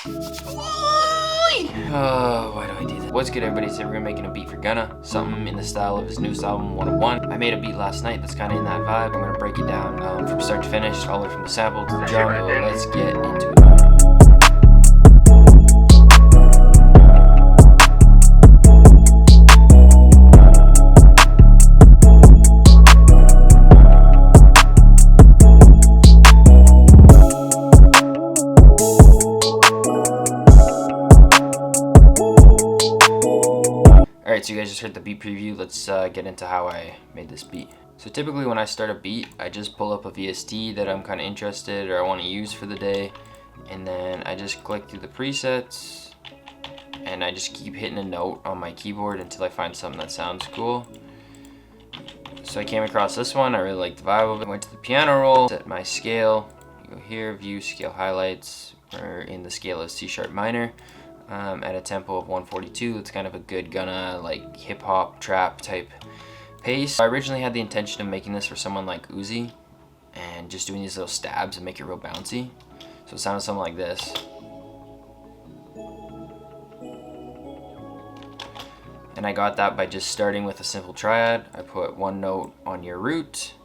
Oh, why do I do that? What's good, everybody? Today we're making a beat for Gunna, something in the style of his newest album, 101. I made a beat last night that's kind of in that vibe. I'm gonna break it down from start to finish, all the way from the sample to the drum. So let's get into it. Alright, so you guys just heard the beat preview. Let's get into how I made this beat. So typically when I start a beat, I just pull up a VST that I'm kind of interested or I want to use for the day, and then I just click through the presets and I just keep hitting a note on my keyboard until I find something that sounds cool. So I came across this one, I really liked the vibe of it. Went to the piano roll, set my scale, you go here, view, scale highlights. We're in the scale of C# minor. At a tempo of 142. It's kind of a good Gunna, like hip hop trap type pace. I originally had the intention of making this for someone like Uzi and just doing these little stabs and make it real bouncy. So it sounded something like this. And I got that by just starting with a simple triad. I put one note on your root,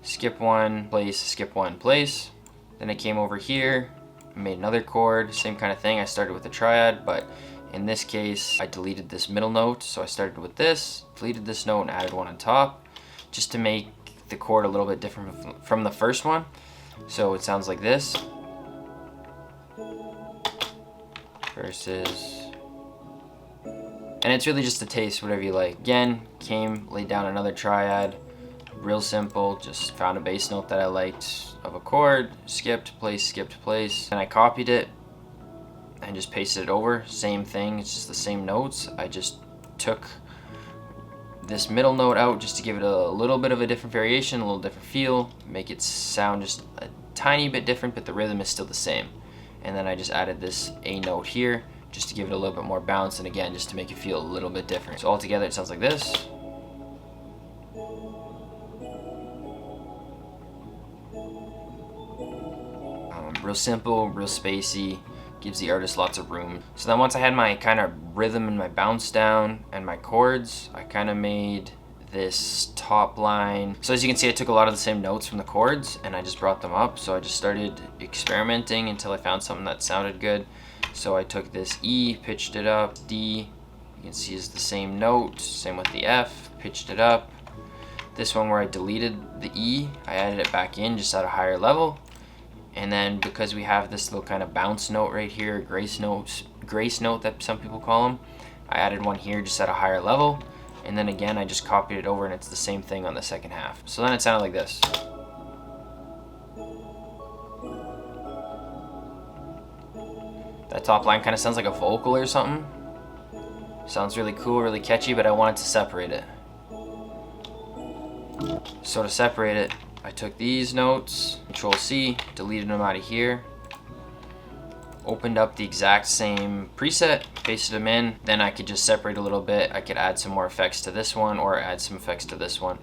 skip one, place, skip one, place. Then I came over here, made another chord, same kind of thing. I started with a triad, but in this case I deleted this middle note, so I started with this, deleted this note and added one on top just to make the chord a little bit different from the first one. So it sounds like this versus, and it's really just a taste, whatever you like. Again, came, laid down another triad, real simple, just found a bass note that I liked of a chord, skipped, place, and I copied it and just pasted it over. Same thing, it's just the same notes. I just took this middle note out just to give it a little bit of a different variation, a little different feel, make it sound just a tiny bit different, but the rhythm is still the same. And then I just added this A note here just to give it a little bit more bounce, and again, just to make it feel a little bit different. So altogether it sounds like this. Real simple, real spacey, gives the artist lots of room. So then once I had my kind of rhythm and my bounce down and my chords, I kind of made this top line. So as you can see, I took a lot of the same notes from the chords and I just brought them up. So I just started experimenting until I found something that sounded good. So I took this E, pitched it up, D, you can see is the same note, same with the F, pitched it up. This one where I deleted the E, I added it back in just at a higher level. And then because we have this little kind of bounce note right here, grace note that some people call them, I added one here just at a higher level. And then again, I just copied it over and it's the same thing on the second half. So then it sounded like this. That top line kind of sounds like a vocal or something. Sounds really cool, really catchy, but I wanted to separate it. So to separate it, I took these notes, Control C, deleted them out of here, opened up the exact same preset, pasted them in, then I could just separate a little bit. I could add some more effects to this one or add some effects to this one.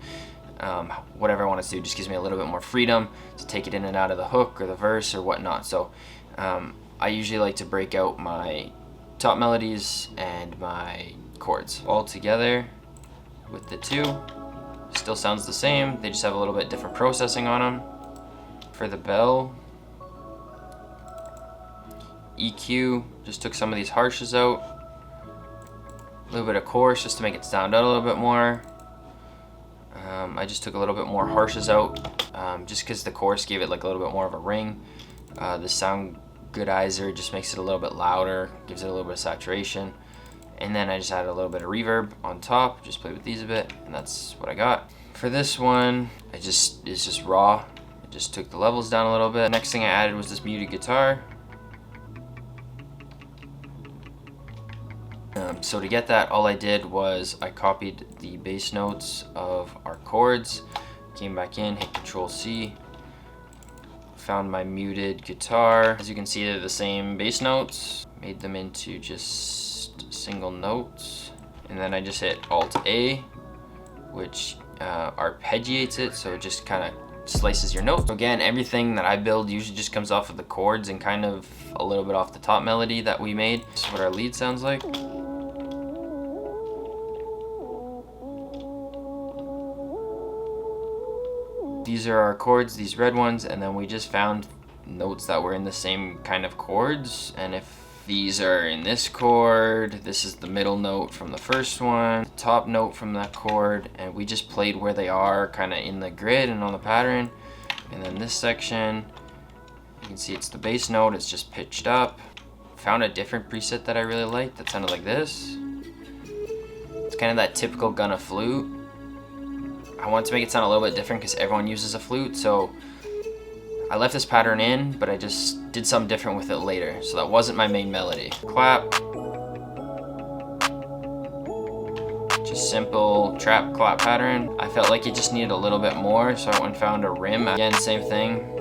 Whatever I want to do, just gives me a little bit more freedom to take it in and out of the hook or the verse or whatnot. So I usually like to break out my top melodies and my chords all together with the two. Still sounds the same, they just have a little bit different processing on them. For the bell, EQ, just took some of these harshes out. A little bit of chorus just to make it stand out a little bit more. I just took a little bit more harshes out just because the chorus gave it like a little bit more of a ring. The sound goodizer just makes it a little bit louder, gives it a little bit of saturation. And then I just added a little bit of reverb on top, just played with these a bit, and that's what I got. For this one, it's just raw. I just took the levels down a little bit. Next thing I added was this muted guitar. So to get that, all I did was I copied the bass notes of our chords, came back in, hit Control C, found my muted guitar. As you can see, they're the same bass notes, made them into just single notes, and then I just hit Alt A, which arpeggiates it, so it just kind of slices your notes. Again, everything that I build usually just comes off of the chords and kind of a little bit off the top melody that we made. This is what our lead sounds like. These are our chords, these red ones, and then we just found notes that were in the same kind of chords. And if these are in this chord, this is the middle note from the first one, the top note from that chord, and we just played where they are kind of in the grid and on the pattern. And then this section, you can see it's the bass note, it's just pitched up. Found a different preset that I really liked that sounded like this. It's kind of that typical Gunna flute. I wanted to make it sound a little bit different because everyone uses a flute, so I left this pattern in, but I just did something different with it later. So that wasn't my main melody. Clap. Just simple trap clap pattern. I felt like it just needed a little bit more, so I went and found a rim. Again, same thing.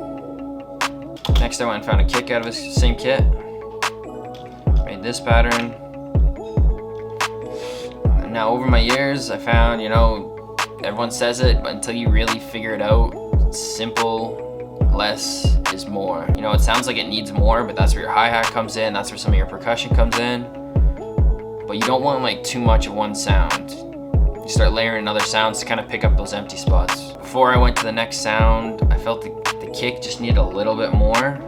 Next I went and found a kick out of the same kit. Made this pattern. And now over my years, I found, everyone says it, but until you really figure it out, simple, less is more. It sounds like it needs more, but that's where your hi-hat comes in, that's where some of your percussion comes in. But you don't want like too much of one sound. You start layering in other sounds to kind of pick up those empty spots. Before I went to the next sound, I felt the kick just needed a little bit more.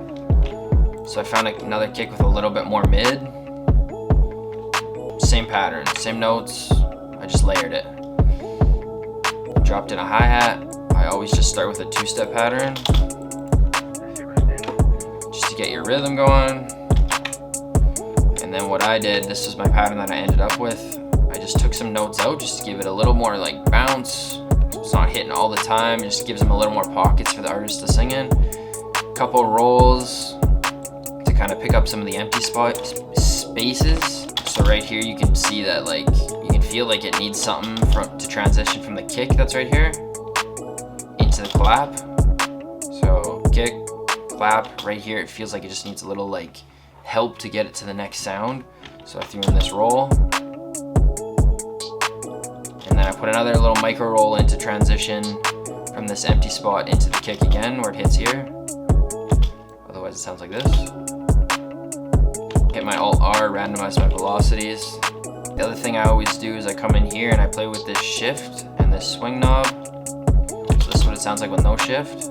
So I found another kick with a little bit more mid. Same pattern, same notes, I just layered it. Dropped in a hi-hat. I always just start with a two-step pattern, just to get your rhythm going. And then what I did, this was my pattern that I ended up with. I just took some notes out just to give it a little more like bounce. So it's not hitting all the time, it just gives them a little more pockets for the artist to sing in. Couple rolls to kind of pick up some of the empty spaces. So right here you can see that you can feel like it needs something to transition from the kick that's right here into the clap. So kick, clap, right here it feels like it just needs a little help to get it to the next sound. So I threw in this roll. And then I put another little micro roll in to transition from this empty spot into the kick again where it hits here. Otherwise it sounds like this. Hit my Alt-R, randomize my velocities. The other thing I always do is I come in here and I play with this shift and this swing knob. So this is what it sounds like with no shift.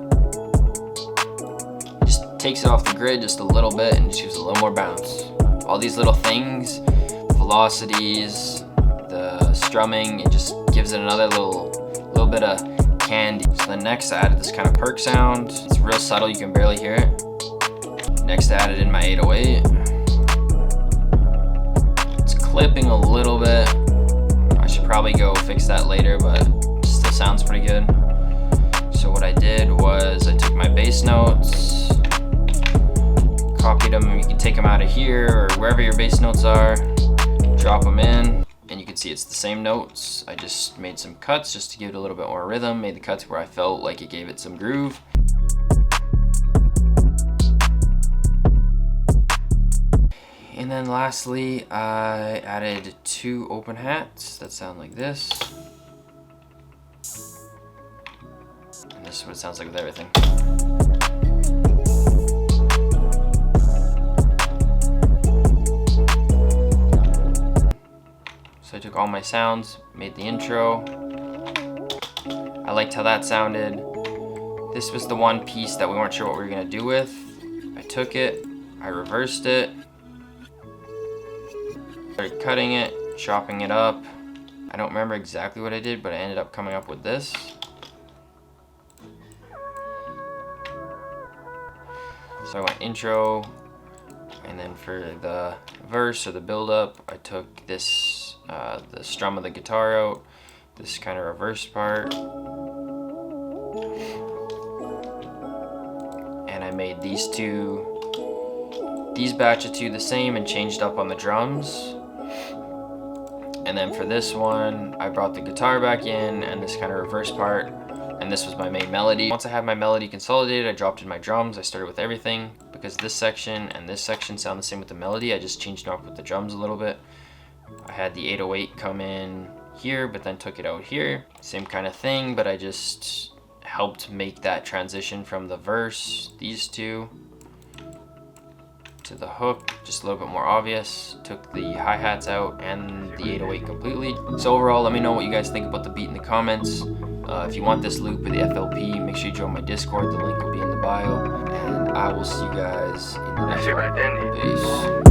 It just takes it off the grid just a little bit and just gives a little more bounce. All these little things, the velocities, the strumming, it just gives it another little bit of candy. So then next I added this kind of perk sound. It's real subtle, you can barely hear it. Next I added in my 808. Clipping a little bit. I should probably go fix that later, but it still sounds pretty good. So what I did was I took my bass notes, copied them. You can take them out of here or wherever your bass notes are, drop them in, and you can see it's the same notes. I just made some cuts just to give it a little bit more rhythm, made the cuts where I felt like it gave it some groove. And then lastly, I added 2 open hats that sound like this. And this is what it sounds like with everything. So I took all my sounds, made the intro. I liked how that sounded. This was the one piece that we weren't sure what we were gonna do with. I took it, I reversed it, started cutting it, chopping it up. I don't remember exactly what I did, but I ended up coming up with this. So I went intro, and then for the verse or the build up, I took this, the strum of the guitar out, this kind of reverse part. And I made these batch of 2 the same and changed up on the drums. And then for this one, I brought the guitar back in and this kind of reverse part, and this was my main melody. Once I had my melody consolidated, I dropped in my drums. I started with everything because this section and this section sound the same with the melody. I just changed it up with the drums a little bit. I had the 808 come in here, but then took it out here. Same kind of thing, but I just helped make that transition from the verse, these two, to the hook just a little bit more obvious. Took the hi-hats out and the 808 completely. So overall, let me know what you guys think about the beat in the comments. If you want this loop with the FLP, make sure you join my Discord. The link will be in the bio. And I will see you guys in the next one. Peace.